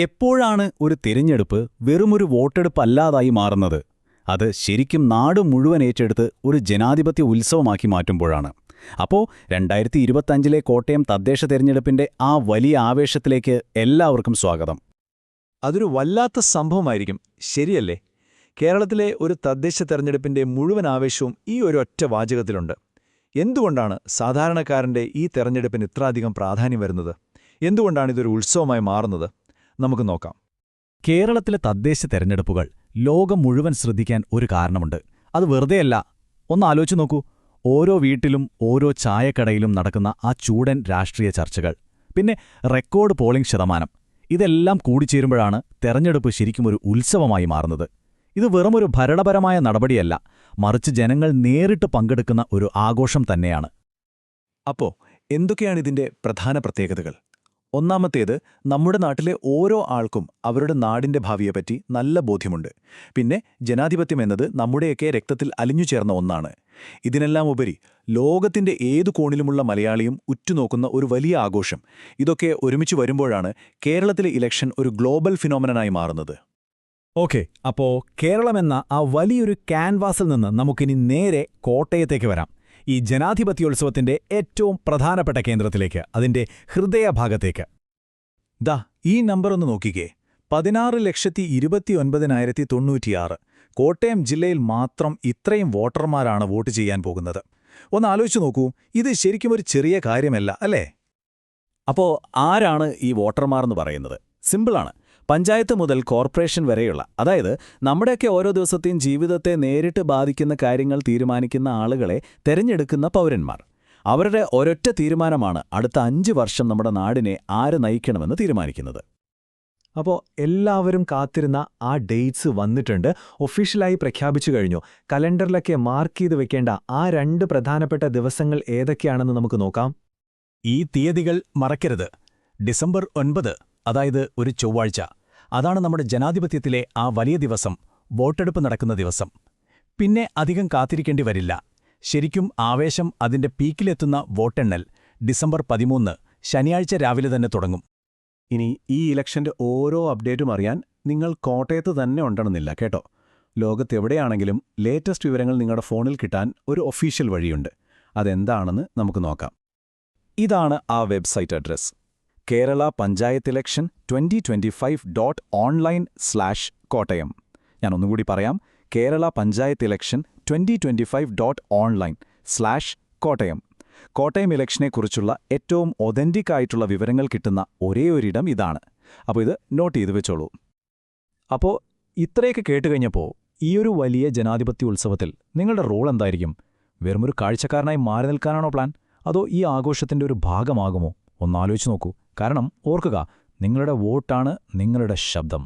എപ്പോഴാണ് ഒരു തിരഞ്ഞെടുപ്പ് വെറുമൊരു വോട്ടെടുപ്പല്ലാതായി മാറുന്നത്? അത് ശരിക്കും നാട് മുഴുവൻ ഏറ്റെടുത്ത് ഒരു ജനാധിപത്യ ഉത്സവമാക്കി മാറ്റുമ്പോഴാണ്. അപ്പോൾ 2025 കോട്ടയം തദ്ദേശ തെരഞ്ഞെടുപ്പിന്റെ ആ വലിയ ആവേശത്തിലേക്ക് എല്ലാവർക്കും സ്വാഗതം. അതൊരു വല്ലാത്ത സംഭവമായിരിക്കും, ശരിയല്ലേ? കേരളത്തിലെ ഒരു തദ്ദേശ തെരഞ്ഞെടുപ്പിന്റെ മുഴുവൻ ആവേശവും ഈ ഒരൊറ്റ വാചകത്തിലുണ്ട്. എന്തുകൊണ്ടാണ് സാധാരണക്കാരന്റെ ഈ തെരഞ്ഞെടുപ്പിന് ഇത്രയധികം പ്രാധാന്യം വരുന്നത്? എന്തുകൊണ്ടാണ് ഇതൊരു ഉത്സവമായി മാറുന്നത്? നമുക്ക് നോക്കാം. കേരളത്തിലെ തദ്ദേശ തെരഞ്ഞെടുപ്പുകൾ ലോകം മുഴുവൻ ശ്രദ്ധിക്കാൻ ഒരു കാരണമുണ്ട്. അത് വെറുതെയല്ല. ഒന്ന് ആലോചിച്ചു നോക്കൂ. ഓരോ വീട്ടിലും ഓരോ ചായക്കടയിലും നടക്കുന്ന ആ ചൂടൻ രാഷ്ട്രീയ ചർച്ചകൾ, പിന്നെ റെക്കോർഡ് പോളിംഗ് ശതമാനം, ഇതെല്ലാം കൂടിച്ചേരുമ്പോഴാണ് തെരഞ്ഞെടുപ്പ് ശരിക്കും ഒരു ഉത്സവമായി മാറുന്നത്. ഇത് വെറുമൊരു ഭരണപരമായ നടപടിയല്ല, മറിച്ച് ജനങ്ങൾ നേരിട്ട് പങ്കെടുക്കുന്ന ഒരു ആഘോഷം തന്നെയാണ്. അപ്പോ എന്തൊക്കെയാണ് ഇതിന്റെ പ്രധാന പ്രത്യേകതകൾ? ഒന്നാമത്തേത്, നമ്മുടെ നാട്ടിലെ ഓരോ ആൾക്കും അവരുടെ നാടിന്റെ ഭാവിയെപ്പറ്റി നല്ല ബോധ്യമുണ്ട്. പിന്നെ ജനാധിപത്യം എന്നത് നമ്മുടെയൊക്കെ രക്തത്തിൽ അലിഞ്ഞുചേർന്ന ഒന്നാണ്. ഇതിനെല്ലാം ഉപരി ലോകത്തിന്റെ ഏതു കോണിലുമുള്ള മലയാളിയും ഉറ്റുനോക്കുന്ന ഒരു വലിയ ആഘോഷം. ഇതൊക്കെ ഒരുമിച്ച് വരുമ്പോഴാണ് കേരളത്തിലെ ഇലക്ഷൻ ഒരു ഗ്ലോബൽ ഫിനോമിനനായി മാറുന്നത്. ഓക്കെ, അപ്പോ കേരളമെന്ന ആ വലിയൊരു ക്യാൻവാസിൽ നിന്ന് നമുക്കിനി നേരെ കോട്ടയത്തേക്ക് വരാം. ഈ ജനാധിപത്യോത്സവത്തിന്റെ ഏറ്റവും പ്രധാനപ്പെട്ട കേന്ദ്രത്തിലേക്ക്, അതിന്റെ ഹൃദയഭാഗത്തേക്ക്. ദാ ഈ നമ്പർ ഒന്ന് നോക്കിക്കേ. 16,29,096. കോട്ടയം ജില്ലയിൽ മാത്രം ഇത്രയും വോട്ടർമാരാണ് വോട്ട് ചെയ്യാൻ പോകുന്നത്. ഒന്ന് ആലോചിച്ചു നോക്കൂ, ഇത് ശരിക്കും ഒരു ചെറിയ കാര്യമല്ല, അല്ലേ? അപ്പോ ആരാണ് ഈ വോട്ടർമാർ എന്ന് പറയുന്നത്? സിമ്പിളാണ്. പഞ്ചായത്ത് മുതൽ കോർപ്പറേഷൻ വരെയുള്ള, അതായത് നമ്മുടെയൊക്കെ ഓരോ ദിവസത്തെയും ജീവിതത്തെ നേരിട്ട് ബാധിക്കുന്ന കാര്യങ്ങൾ തീരുമാനിക്കുന്ന ആളുകളെ തെരഞ്ഞെടുക്കുന്ന പൗരന്മാർ. അവരുടെ ഒരൊറ്റ തീരുമാനമാണ് അടുത്ത 5 വർഷം നമ്മുടെ നാടിനെ ആര് നയിക്കണമെന്ന് തീരുമാനിക്കുന്നത്. അപ്പോൾ എല്ലാവരും കാത്തിരുന്ന ആ ഡേറ്റ്സ് വന്നിട്ടുണ്ട്. ഒഫീഷ്യലായി പ്രഖ്യാപിച്ചു കഴിഞ്ഞു. കലണ്ടറിലൊക്കെ മാർക്ക് ചെയ്ത് വെക്കേണ്ട ആ 2 പ്രധാനപ്പെട്ട ദിവസങ്ങൾ ഏതൊക്കെയാണെന്ന് നമുക്ക് നോക്കാം. ഈ തീയതികൾ മറക്കരുത്. ഡിസംബർ 9, അതായത് ഒരു ചൊവ്വാഴ്ച. അതാണ് നമ്മുടെ ജനാധിപത്യത്തിലെ ആ വലിയ ദിവസം, വോട്ടെടുപ്പ് നടക്കുന്ന ദിവസം. പിന്നെ അധികം കാത്തിരിക്കേണ്ടി വരില്ല. ശരിക്കും ആവേശം അതിന്റെ പീക്കിലെത്തുന്ന വോട്ടെണ്ണൽ ഡിസംബർ 13, ശനിയാഴ്ച രാവിലെ തന്നെ തുടങ്ങും. ഇനി ഈ ഇലക്ഷന്റെ ഓരോ അപ്ഡേറ്റും അറിയാൻ നിങ്ങൾ കോട്ടയത്ത് തന്നെ ഉണ്ടെന്നില്ല കേട്ടോ. ലോകത്തെവിടെയാണെങ്കിലും ലേറ്റസ്റ്റ് വിവരങ്ങൾ നിങ്ങളുടെ ഫോണിൽ കിട്ടാൻ ഒരു ഒഫീഷ്യൽ വഴിയുണ്ട്. അതെന്താണെന്ന് നമുക്ക് നോക്കാം. ഇതാണ് ആ website address: Kerala panchayat election 2025.online/കോട്ടയം. ഞാൻ ഒന്നുകൂടി പറയാം: കേരള പഞ്ചായത്ത് ഇലക്ഷൻ 2025.online/കോട്ടയം. കോട്ടയം ഇലക്ഷനെക്കുറിച്ചുള്ള ഏറ്റവും ഒതന്റിക് ആയിട്ടുള്ള വിവരങ്ങൾ കിട്ടുന്ന ഒരേയൊരിടം ഇതാണ്. അപ്പോൾ ഇത് നോട്ട് ചെയ്ത് വെച്ചോളൂ. അപ്പോൾ ഇത്രയൊക്കെ കേട്ടുകഴിഞ്ഞപ്പോൾ ഈയൊരു വലിയ ജനാധിപത്യ ഉത്സവത്തിൽ നിങ്ങളുടെ റോൾ എന്തായിരിക്കും? വെറുമൊരു കാഴ്ചക്കാരനായി മാറി നിൽക്കാനാണോ പ്ലാൻ? അതോ ഈ ആഘോഷത്തിന്റെ ഒരു ഭാഗമാകുമോ? ഒന്നാലോചിച്ച് നോക്കൂ. കാരണം ഓർക്കുക, നിങ്ങളുടെ വോട്ടാണ് നിങ്ങളുടെ ശബ്ദം.